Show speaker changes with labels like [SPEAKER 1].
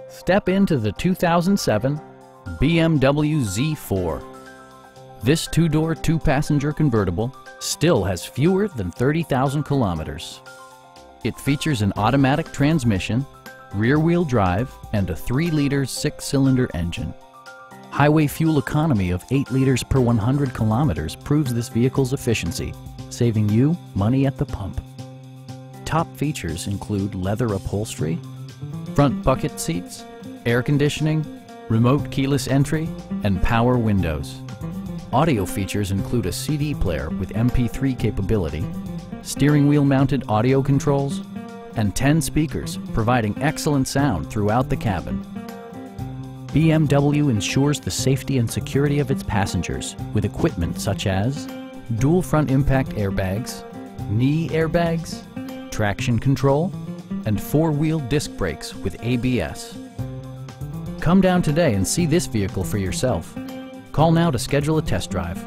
[SPEAKER 1] Step into the 2007 BMW Z4. This two-door, two-passenger convertible still has fewer than 30,000 kilometers. It features an automatic transmission, rear-wheel drive, and a 3-liter 6-cylinder engine. Highway fuel economy of 8 liters per 100 kilometers proves this vehicle's efficiency, saving you money at the pump. Top features include leather upholstery, front bucket seats, air conditioning, remote keyless entry, and power windows. Audio features include a CD player with MP3 capability, steering wheel mounted audio controls, and 10 speakers providing excellent sound throughout the cabin. BMW ensures the safety and security of its passengers with equipment such as dual front impact airbags, knee airbags, traction control, and 4-wheel disc brakes with ABS. Come down today and see this vehicle for yourself. Call now to schedule a test drive.